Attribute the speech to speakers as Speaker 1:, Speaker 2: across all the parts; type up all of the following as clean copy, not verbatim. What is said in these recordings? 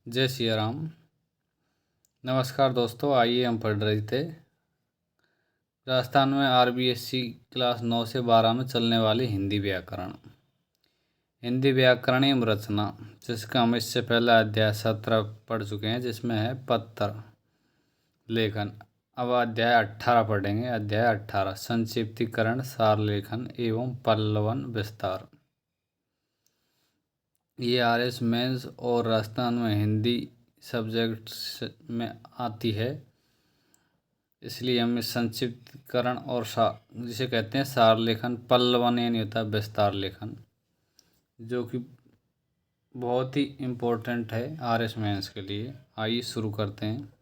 Speaker 1: जय सिया राम। नमस्कार दोस्तों, आइए हम पढ़ रहे थे राजस्थान में आरबीएससी क्लास 9 से 12 में चलने वाली हिंदी व्याकरण, हिंदी व्याकरणीय रचना, जिसका हम इससे पहले अध्याय 17 पढ़ चुके हैं, जिसमें है पत्र लेखन। अब अध्याय 18 पढ़ेंगे। अध्याय 18 संक्षिप्तीकरण, सार लेखन एवं पल्लवन विस्तार। ये आरएस मेंस और राजस्थान में हिंदी सब्जेक्ट्स में आती है, इसलिए हम इस संक्षिप्तकरण और जिसे कहते हैं सार लेखन, पल्लवन यानी होता है विस्तार लेखन, जो कि बहुत ही इम्पोर्टेंट है आरएस मेंस के लिए। आइए शुरू करते हैं।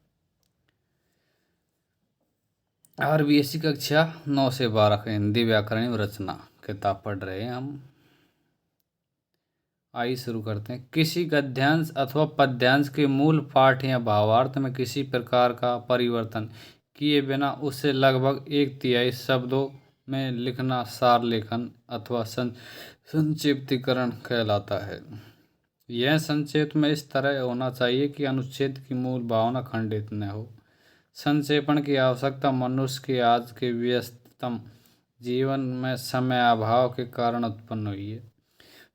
Speaker 1: आरबीएससी कक्षा 9 से 12 का हिंदी व्याकरण रचना किताब पढ़ रहे हैं हम। आइए शुरू करते हैं। किसी गद्यांश अथवा पद्यांश के मूल पाठ या भावार्थ में किसी प्रकार का परिवर्तन किए बिना उसे लगभग एक तिहाई शब्दों में लिखना सार लेखन अथवा संक्षिप्तीकरण कहलाता है। यह संक्षेप में इस तरह होना चाहिए कि अनुच्छेद की मूल भावना खंडित न हो। संक्षेपण की आवश्यकता मनुष्य के आज के व्यस्ततम जीवन में समय अभाव के कारण उत्पन्न हुई है।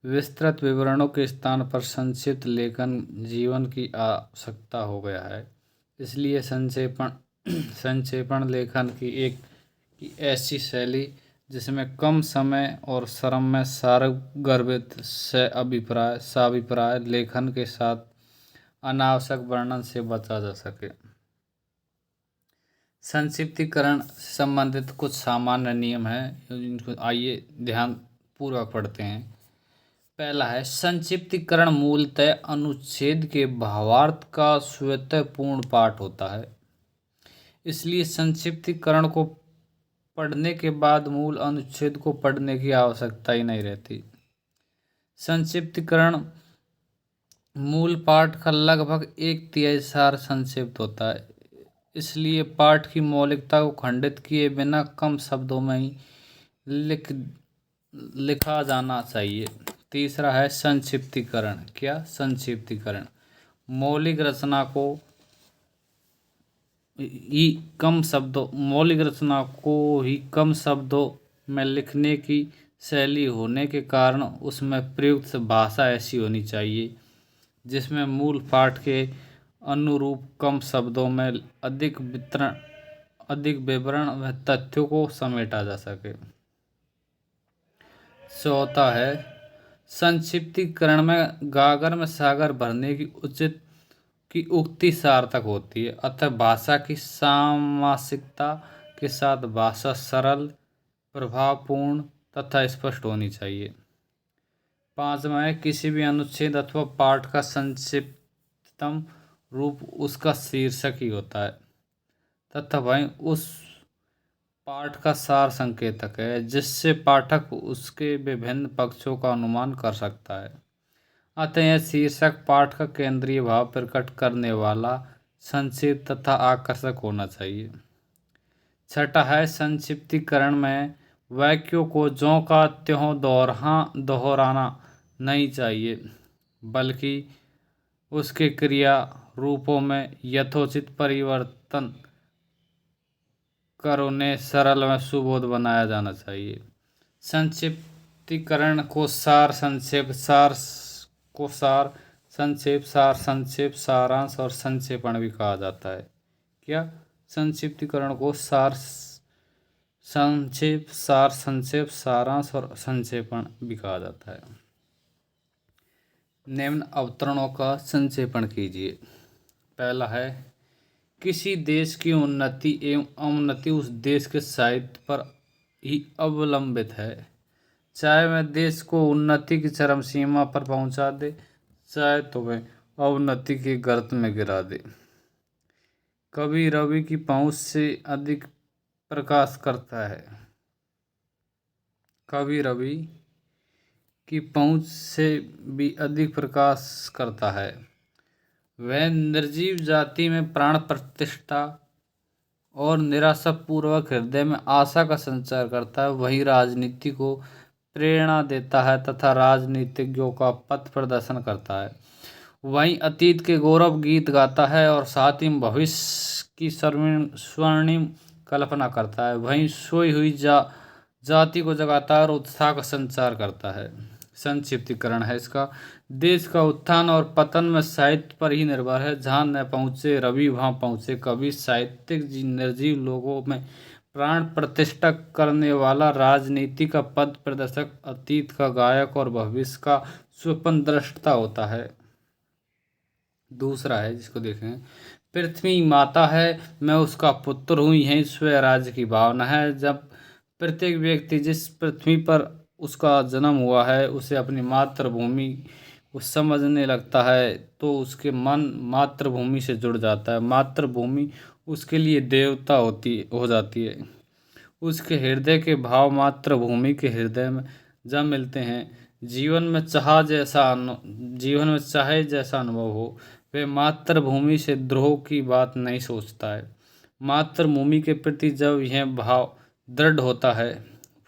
Speaker 1: विस्तृत विवरणों के स्थान पर संक्षिप्त लेखन जीवन की आवश्यकता हो गया है। इसलिए संक्षेपण लेखन की ऐसी शैली जिसमें कम समय और श्रम में सारगर्भित साभिप्राय लेखन के साथ अनावश्यक वर्णन से बचा जा सके। संक्षिप्तीकरण से संबंधित कुछ सामान्य नियम हैं, इनको आइए ध्यान पूर्वक पढ़ते हैं। पहला है, संक्षिप्तीकरण मूलतः अनुच्छेद के भावार्थ का स्वतःपूर्ण पाठ होता है। इसलिए संक्षिप्तीकरण को पढ़ने के बाद मूल अनुच्छेद को पढ़ने की आवश्यकता ही नहीं रहती। संक्षिप्तीकरण मूल पाठ का लगभग एक तिहाई सार संक्षिप्त होता है। इसलिए पाठ की मौलिकता को खंडित किए बिना कम शब्दों में ही लिखा जाना चाहिए। तीसरा है संक्षिप्तीकरण। क्या? संक्षिप्तीकरण मौलिक रचना को ही कम शब्दों में लिखने की शैली होने के कारण उसमें प्रयुक्त भाषा ऐसी होनी चाहिए जिसमें मूल पाठ के अनुरूप कम शब्दों में अधिक विवरण व तथ्यों को समेटा जा सके। चौथा है, संक्षिप्तीकरण में गागर में सागर भरने की उक्ति सार्थक होती है, अतः भाषा की सामासिकता के साथ भाषा सरल, प्रभावपूर्ण तथा स्पष्ट होनी चाहिए। पांचवा है, किसी भी अनुच्छेद अथवा पाठ का संक्षिप्ततम रूप उसका शीर्षक ही होता है तथा वहीं उस पाठ का सार संकेतक है, जिससे पाठक उसके विभिन्न पक्षों का अनुमान कर सकता है। अतः यह शीर्षक पाठ का केंद्रीय भाव प्रकट करने वाला, संक्षिप्त तथा आकर्षक होना चाहिए। छठा है, संक्षिप्तीकरण में वाक्यों को ज्यों का त्यों दोहराना नहीं चाहिए, बल्कि उसके क्रिया रूपों में यथोचित परिवर्तन कर उन्हें सरल व सुबोध बनाया जाना चाहिए। संक्षिप्तीकरण को सार संक्षेप, संक्षेप, सारांश और संक्षेपण भी कहा जाता है। क्या? संक्षिप्तीकरण को संक्षेप, सारांश और संक्षेपण भी कहा जाता है। निम्न अवतरणों का संक्षेपण कीजिए। पहला है, किसी देश की उन्नति एवं अवनति उस देश के साहित्य पर ही अवलंबित है। चाहे वह देश को उन्नति की चरम सीमा पर पहुंचा दे, चाहे तो वह अवनति के गर्त में गिरा दे। कवि रवि की पहुंच से अधिक प्रकाश करता है। कवि रवि की पहुंच से भी अधिक प्रकाश करता है। वह निर्जीव जाति में प्राण प्रतिष्ठा और निराशापूर्वक हृदय में आशा का संचार करता है। वही राजनीति को प्रेरणा देता है तथा राजनीतिज्ञों का पथ प्रदर्शन करता है। वहीं अतीत के गौरव गीत गाता है और साथ ही भविष्य की स्वर्णिम कल्पना करता है। वहीं सोई हुई जाति को जगाता है और उत्साह का संचार करता है। संक्षिप्तीकरण है इसका। देश का उत्थान और पतन में साहित्य पर ही निर्भर है। जहाँ न पहुँचे रवि वहाँ पहुँचे कवि। साहित्यिक निर्जीव लोगों में प्राण प्रतिष्ठा करने वाला, राजनीति का पथ प्रदर्शक, अतीत का गायक और भविष्य का स्वप्न दृष्टा होता है। दूसरा है जिसको देखें, पृथ्वी माता है, मैं उसका पुत्र हूँ, यही स्वराज्य की भावना है। जब प्रत्येक व्यक्ति जिस पृथ्वी पर उसका जन्म हुआ है उसे अपनी मातृभूमि उस समझने लगता है तो उसके मन मातृभूमि से जुड़ जाता है। मातृभूमि उसके लिए देवता हो जाती है। उसके हृदय के भाव मातृभूमि के हृदय में जब मिलते हैं, जीवन में चाहे जैसा अनुभव हो, वे मातृभूमि से द्रोह की बात नहीं सोचता है। मातृभूमि के प्रति जब यह भाव दृढ़ होता है,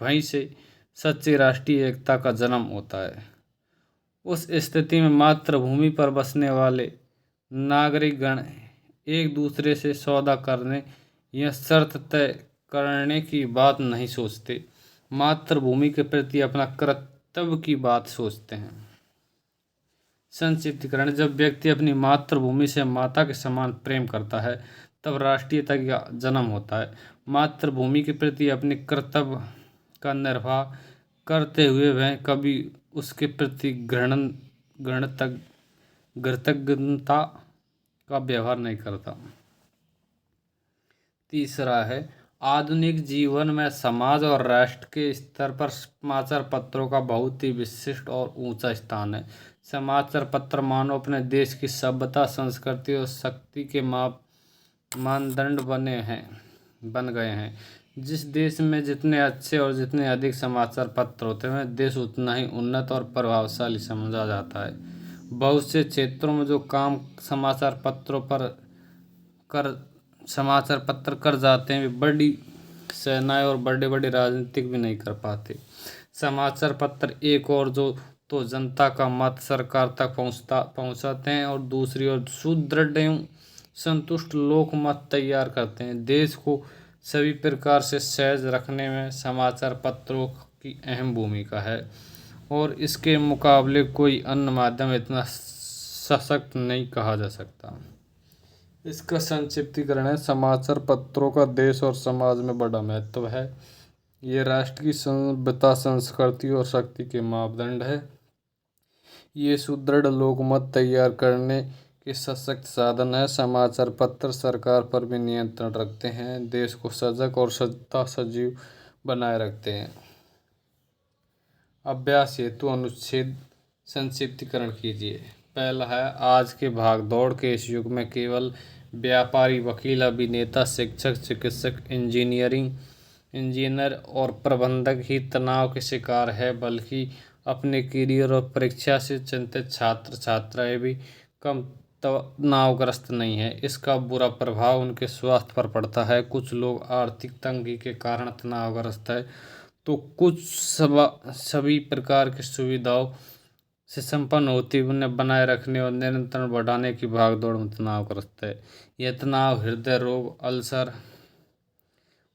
Speaker 1: वहीं से सच्ची राष्ट्रीय एकता का जन्म होता है। उस स्थिति में मातृभूमि पर बसने वाले नागरिक गण एक दूसरे से सौदा करने या शर्त तय करने की बात नहीं सोचते, मातृभूमि के प्रति अपना कर्तव्य की बात सोचते हैं। संक्षिप्तीकरण, जब व्यक्ति अपनी मातृभूमि से माता के समान प्रेम करता है तब राष्ट्रीयता का जन्म होता है। मातृभूमि के प्रति अपने कर्तव्य का निर्वाह करते हुए वह कभी उसके प्रति कृतज्ञता का व्यवहार नहीं करता। तीसरा है, आधुनिक जीवन में समाज और राष्ट्र के स्तर पर समाचार पत्रों का बहुत ही विशिष्ट और ऊंचा स्थान है। समाचार पत्र मानव अपने देश की सभ्यता, संस्कृति और शक्ति के मानदंड बन गए हैं। जिस देश में जितने अच्छे और जितने अधिक समाचार पत्र होते हैं, देश उतना ही उन्नत और प्रभावशाली समझा जाता है। बहुत से क्षेत्रों में जो काम समाचार पत्र कर जाते हैं, वे बड़ी सेनाएं और बड़े बड़े राजनीतिक भी नहीं कर पाते। समाचार पत्र एक और जो तो जनता का मत सरकार तक पहुंचाते हैं और दूसरी ओर सुदृढ़ एवं संतुष्ट लोक मत तैयार करते हैं। देश को सभी प्रकार से सहज रखने में समाचार पत्रों की अहम भूमिका है और इसके मुकाबले कोई अन्य माध्यम इतना सशक्त नहीं कहा जा सकता। इसका संक्षिप्तीकरण है, समाचार पत्रों का देश और समाज में बड़ा महत्व है। ये राष्ट्र की सभ्यता, संस्कृति और शक्ति के मापदंड है। ये सुदृढ़ लोकमत तैयार करने के सशक्त साधन है। समाचार पत्र सरकार पर भी नियंत्रण रखते हैं, देश को सजग और सजीव बनाए रखते हैं। अभ्यास हेतु अनुच्छेद संक्षिप्तीकरण कीजिए। पहला है, आज के भागदौड़ के इस युग में केवल व्यापारी, वकील, अभिनेता, शिक्षक, चिकित्सक, इंजीनियर और प्रबंधक ही तनाव के शिकार है, बल्कि अपने करियर और परीक्षा से चिंतित छात्र छात्राएं भी कम तनावग्रस्त नहीं है। इसका बुरा प्रभाव उनके स्वास्थ्य पर पड़ता है। कुछ लोग आर्थिक तंगी के कारण तनावग्रस्त है तो कुछ सभी प्रकार की सुविधाओं से संपन्न होती उन्हें बनाए रखने और निरंतर बढ़ाने की भागदौड़ में तनावग्रस्त है। यह तनाव हृदय रोग, अल्सर,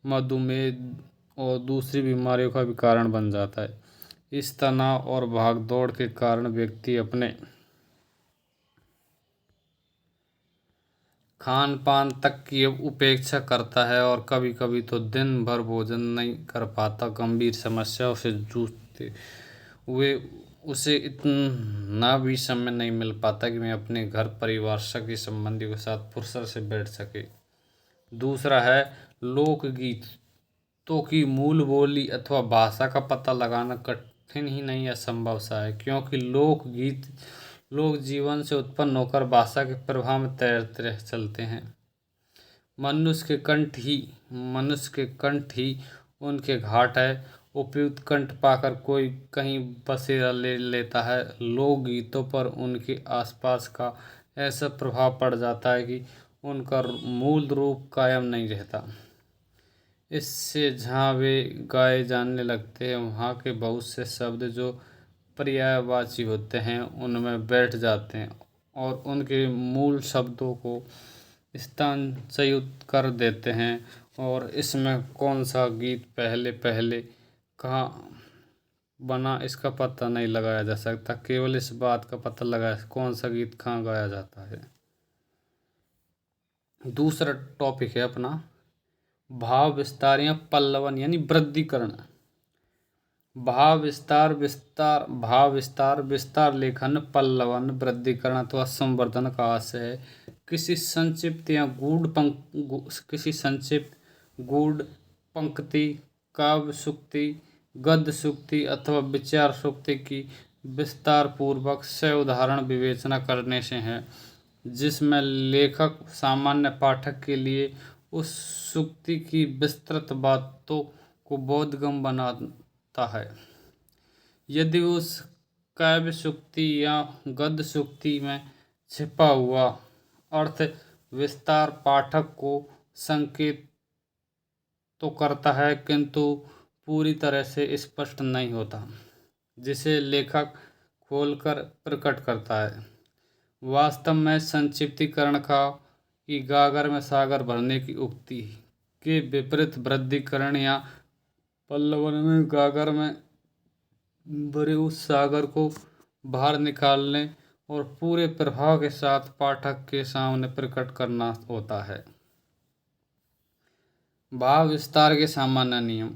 Speaker 1: मधुमेह और दूसरी बीमारियों का भी कारण बन जाता है। इस तनाव और भागदौड़ के कारण व्यक्ति अपने खान पान तक की उपेक्षा करता है और कभी कभी तो दिन भर भोजन नहीं कर पाता। गंभीर समस्याओं से जूझते हुए उसे इतना भी समय नहीं मिल पाता कि मैं अपने घर परिवार सगे संबंधियों के साथ फुर्सत से बैठ सके। दूसरा है, लोकगीतों की मूल बोली अथवा भाषा का पता लगाना कठिन ही नहीं असंभव सा है, क्योंकि लोकगीत लोक जीवन से उत्पन्न होकर भाषा के प्रभाव में तैरते चलते हैं। मनुष्य के कंठ ही उनके घाट है। उपयुक्त कंठ पाकर कोई कहीं बसेरा ले लेता है। लोकगीतों पर उनके आसपास का ऐसा प्रभाव पड़ जाता है कि उनका मूल रूप कायम नहीं रहता। इससे जहाँ वे गाए जाने लगते हैं, वहाँ के बहुत से शब्द जो पर्यायवाची होते हैं उनमें बैठ जाते हैं और उनके मूल शब्दों को स्थानच्युत कर देते हैं। और इसमें कौन सा गीत पहले पहले कहाँ बना इसका पता नहीं लगाया जा सकता, केवल इस बात का पता लगाया कौन सा गीत कहाँ गाया जाता है। दूसरा टॉपिक है अपना भाव विस्तार या पल्लवन यानी वृद्धिकरण। भाव विस्तार लेखन पल्लवन वृद्धिकरण अथवा संवर्धन का आशय है किसी संक्षिप्त या गूढ़ पंक्ति, काव्य सूक्ति, गद्य सूक्ति अथवा विचार सूक्ति की विस्तार पूर्वक से उदाहरण विवेचना करने से है, जिसमें लेखक सामान्य पाठक के लिए उस सूक्ति की विस्तृत बातों को बोधगम्य बनाता है। यदि उस काव्य सूक्ति या गद्य सूक्ति में छिपा हुआ अर्थ विस्तार पाठक को संकेत तो करता है किंतु पूरी तरह से स्पष्ट नहीं होता, जिसे लेखक खोलकर प्रकट करता है। वास्तव में संक्षिप्तीकरण की गागर में सागर भरने की उक्ति के विपरीत वृद्धिकरण या पल्लवन में गागर में भरे उस सागर को बाहर निकालने और पूरे प्रभाव के साथ पाठक के सामने प्रकट करना होता है। भाव विस्तार के सामान्य नियम।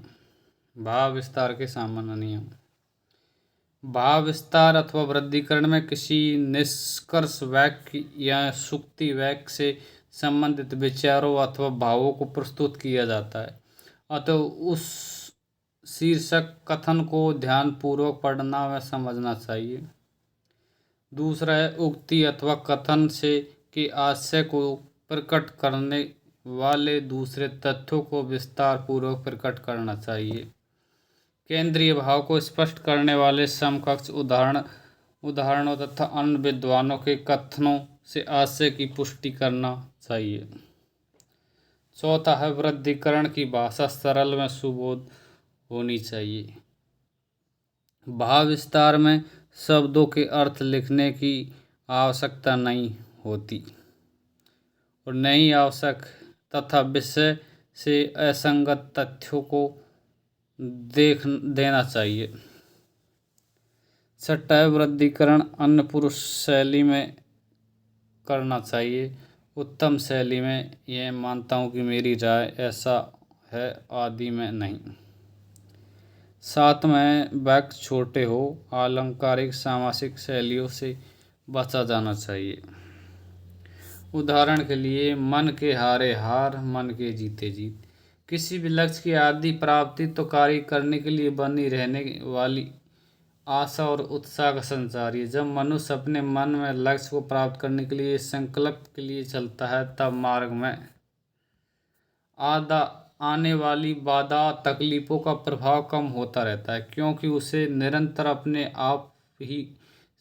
Speaker 1: भाव विस्तार अथवा वृद्धिकरण में किसी निष्कर्ष वाक्य या सूक्ति वाक्य से संबंधित विचारों अथवा भावों को प्रस्तुत किया जाता है, अतः उस शीर्षक कथन को ध्यानपूर्वक पढ़ना व समझना चाहिए। दूसरा है उक्ति अथवा कथन से के आशय को प्रकट करने वाले दूसरे तथ्यों को विस्तार पूर्वक प्रकट करना चाहिए। केंद्रीय भाव को स्पष्ट करने वाले समकक्ष उदाहरणों तथा अन्य विद्वानों के कथनों से आशय की पुष्टि करना चाहिए। चौथा है वृद्धिकरण की भाषा सरल व सुबोध होनी चाहिए। भाव विस्तार में शब्दों के अर्थ लिखने की आवश्यकता नहीं होती और नहीं आवश्यक तथा विषय से असंगत तथ्यों को देना चाहिए। छठा है वृद्धिकरण अन्य पुरुष शैली में करना चाहिए, उत्तम शैली में यह मानता हूँ कि मेरी राय ऐसा है आदि में नहीं। साथ में वाक्य छोटे हो, आलंकारिक सामासिक शैलियों से बचा जाना चाहिए। उदाहरण के लिए मन के हारे हार, मन के जीते जीत। किसी भी लक्ष्य की आदि प्राप्ति तो कार्य करने के लिए बनी रहने वाली आशा और उत्साह का संचार है। जब मनुष्य अपने मन में लक्ष्य को प्राप्त करने के लिए संकल्प के लिए चलता है, तब मार्ग में आने वाली बाधा तकलीफों का प्रभाव कम होता रहता है, क्योंकि उसे निरंतर अपने आप ही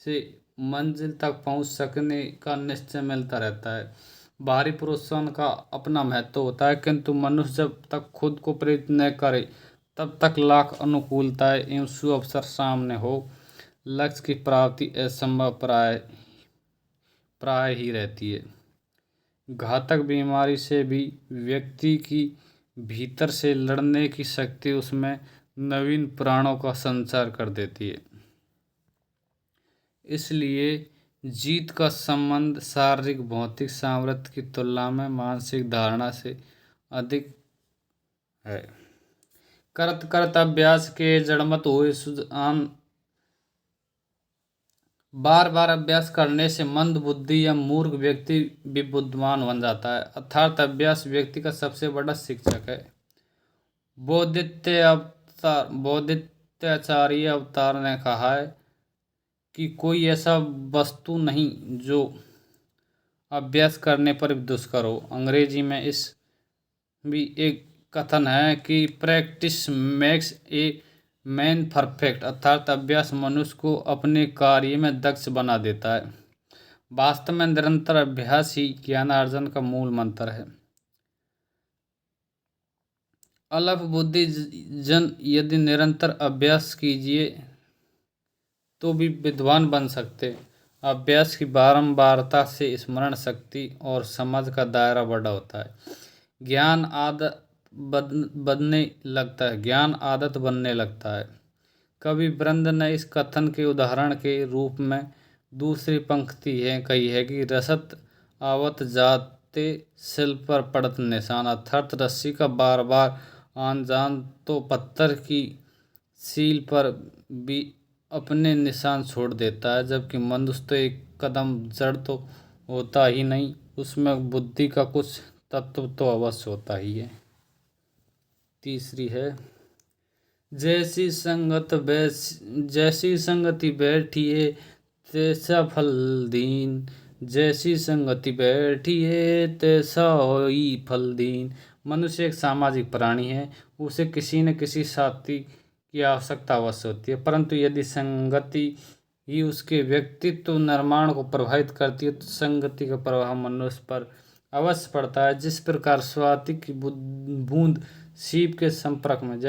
Speaker 1: से मंजिल तक पहुंच सकने का निश्चय मिलता रहता है। बाहरी प्रोत्साहन का अपना महत्व होता है, किंतु मनुष्य जब तक खुद को प्रेरित न करे तब तक लाख अनुकूलताएं एवं सुअवसर सामने हो, लक्ष्य की प्राप्ति असंभव प्राय ही रहती है। घातक बीमारी से भी व्यक्ति की भीतर से लड़ने की शक्ति उसमें नवीन प्राणों का संचार कर देती है। इसलिए जीत का संबंध शारीरिक भौतिक सामर्थ्य की तुलना में मानसिक धारणा से अधिक है। करत करत अभ्यास के जड़मत हुए सुजान। बार बार अभ्यास करने से मंद बुद्धि या मूर्ख व्यक्ति भी बुद्धिमान बन जाता है, अर्थात अभ्यास व्यक्ति का सबसे बड़ा शिक्षक है। बोधित्याचार्य अवतार ने कहा है कि कोई ऐसा वस्तु नहीं जो अभ्यास करने पर दुष्कर हो। अंग्रेजी में इस भी एक कथन है कि practice makes a man perfect, अर्थात अभ्यास मनुष्य को अपने कार्य में दक्ष बना देता है। वास्तव में निरंतर अभ्यास ही ज्ञानार्जन का मूल मंत्र है। अल्प बुद्धि जन यदि निरंतर अभ्यास कीजिए तो भी विद्वान बन सकते, अभ्यास की बारंबारता से स्मरण शक्ति और समझ का दायरा बड़ा होता है। ज्ञान आदत ज्ञान आदत बनने लगता है। कवि वृंद ने इस कथन के उदाहरण के रूप में दूसरी पंक्ति है कही है कि रसत आवत जाते शिल पर पड़त निशान, अर्थात रस्सी का बार बार आन जान तो पत्थर की सील पर भी अपने निशान छोड़ देता है, जबकि मनुष्य तो एक कदम जड़ तो होता ही नहीं, उसमें बुद्धि का कुछ तत्व तो अवश्य होता ही है। तीसरी है, जैसी संगति बैठिए तैसा फल दीन, जैसी संगति बैठिए तैसा होई फल दीन। मनुष्य एक सामाजिक प्राणी है, उसे किसी न किसी साथी की आवश्यकता अवश्य होती है, परंतु यदि संगति ही उसके व्यक्तित्व निर्माण को प्रभावित करती है तो संगति का प्रभाव मनुष्य पर अवश्य पड़ता है। जिस प्रकार स्वाति की बूंद सीप के संपर्क में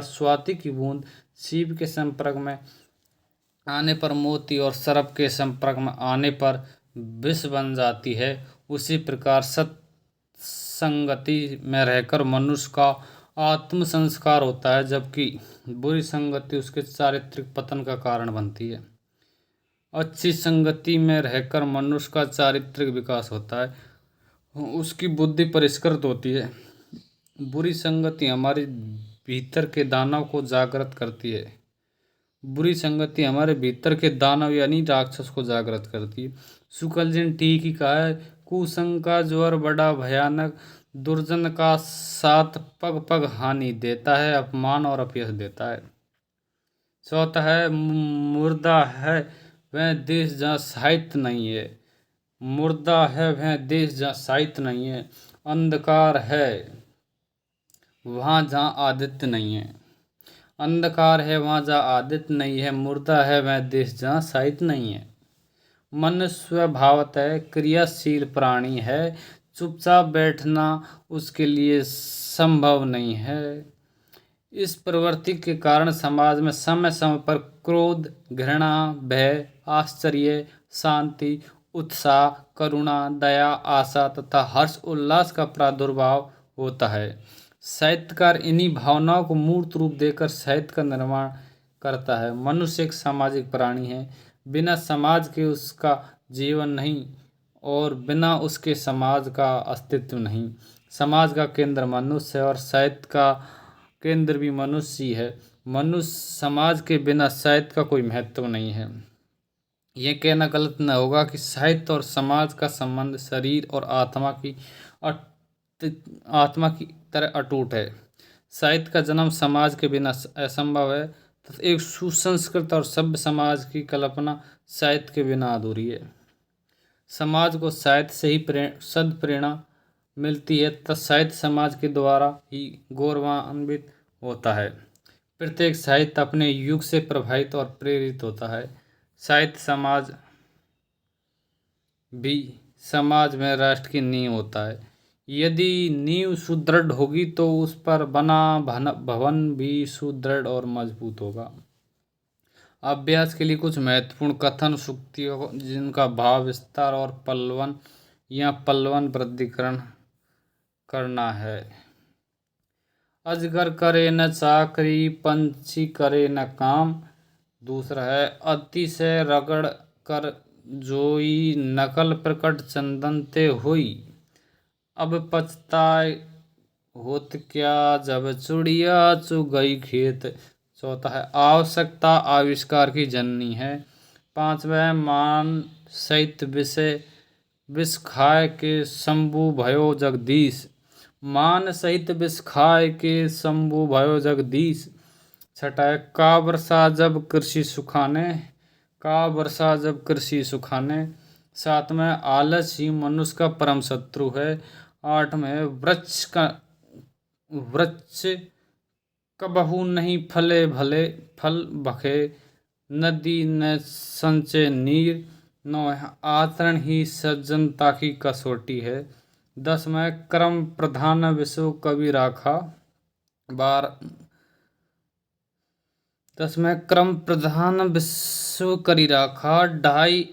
Speaker 1: स्वाति की बूंद सीप के संपर्क में आने पर मोती और सर्प के संपर्क में आने पर विष बन जाती है, उसी प्रकार सत्संगति में रहकर मनुष्य का आत्म संस्कार होता है, जबकि बुरी संगति उसके चारित्रिक पतन का कारण बनती है। अच्छी संगति में रहकर मनुष्य का चारित्रिक विकास होता है, उसकी बुद्धि परिष्कृत होती है। बुरी संगति हमारे भीतर के दानव को जागृत करती है। बुरी संगति हमारे भीतर के दानव यानी राक्षस को जागृत करती है। शुक्ल जी ने ठीक ही कहा है, कुसंग का ज्वर बड़ा भयानक, दुर्जन का साथ पग पग हानि देता है, अपमान और अपयश देता है। चौथा है, मुर्दा है वह देश जहाँ साहित्य नहीं है, मुर्दा है वह देश जहाँ साहित्य नहीं है, अंधकार है वहाँ जहाँ आदित्य नहीं है, अंधकार है वहाँ जहाँ आदित्य नहीं है, मुर्दा है वह देश जहाँ साहित्य नहीं है। मनुष्य स्वभावतः क्रियाशील प्राणी है, चुपचाप बैठना उसके लिए संभव नहीं है। इस प्रवृत्ति के कारण समाज में समय समय पर क्रोध, घृणा, भय, आश्चर्य, शांति, उत्साह, करुणा, दया, आशा तथा हर्ष उल्लास का प्रादुर्भाव होता है। साहित्यकार इन्हीं भावनाओं को मूर्त रूप देकर साहित्य का निर्माण करता है। मनुष्य एक सामाजिक प्राणी है, बिना समाज के उसका जीवन नहीं और बिना उसके समाज का अस्तित्व नहीं। समाज का केंद्र मनुष्य है और साहित्य का केंद्र भी मनुष्य ही है। मनुष्य समाज के बिना साहित्य का कोई महत्व नहीं है। यह कहना गलत न होगा कि साहित्य और समाज का संबंध शरीर और आत्मा की तरह अटूट है। साहित्य का जन्म समाज के बिना असंभव है तथा एक सुसंस्कृत और सभ्य समाज की कल्पना साहित्य के बिना अधूरी है। समाज को साहित्य से ही सद प्रेरणा मिलती है तथा साहित्य समाज के द्वारा ही गौरवान्वित होता है। प्रत्येक साहित्य अपने युग से प्रभावित और प्रेरित होता है। साहित्य समाज में राष्ट्र की नींव होता है। यदि नींव सुदृढ़ होगी तो उस पर बना भवन भी सुदृढ़ और मजबूत होगा। अभ्यास के लिए कुछ महत्वपूर्ण कथन सूक्तियों जिनका भाव विस्तार और पल्लवन वृद्धिकरण करना है। अजगर करे न चाकरी, पंछी करे न काम। दूसरा है, अतिशय रगड़ कर जोई, नकल प्रकट चंदन ते हुई। अब पछताए होत क्या, जब चिड़िया चुग गई खेत। चौथा है, आवश्यकता आविष्कार की जननी है। पांचवा है, मान सहित विष खाए के शंभु भयो जगदीश। मान सहित विष खाए के शंभु भयो जगदीश। छठा है, का वर्षा जब कृषि सुखाने। साथ में आलस ही मनुष्य का परम शत्रु है। आठ में, वृक्ष कबहू नहीं फले भले फल भखे, नदी न संचय नीर। 9 है, आचरण ही सज्जनता की कसौटी है। 10 में, कर्म प्रधान विषय कवि राखा। 12 10वें क्रम प्रधान विश्व करी राखा, ढाई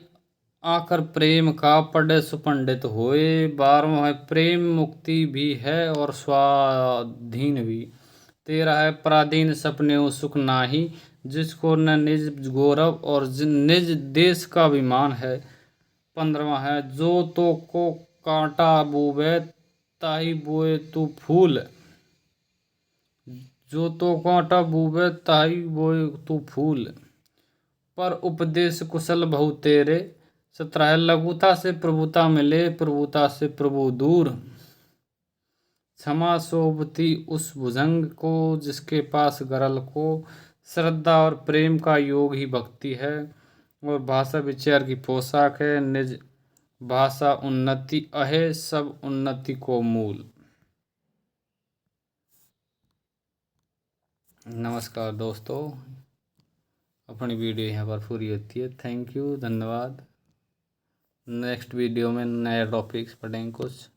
Speaker 1: आकर प्रेम का पढ़े सुपंडित होए। 12वां है प्रेम मुक्ति भी है और स्वाधीन भी। 13 है पराधीन सपने सुख नाही, जिसको न निज गौरव और निज देश का अभिमान है। 15वां है जो तो को कांटा बोवे ताही बोए तू फूल, जो तो कांटा बोवे ताही बोए तू फूल। पर उपदेश कुशल बहु तेरे। 17 है लघुता से प्रभुता मिले, प्रभुता से प्रभु दूर। क्षमा शोभती उस भुजंग को जिसके पास गरल को। श्रद्धा और प्रेम का योग ही भक्ति है और भाषा विचार की पोशाक है। निज भाषा उन्नति अहे, सब उन्नति को मूल। नमस्कार दोस्तों, अपनी वीडियो यहाँ पर पूरी होती है। थैंक यू, धन्यवाद। नेक्स्ट वीडियो में नए टॉपिक्स पढ़ेंगे कुछ।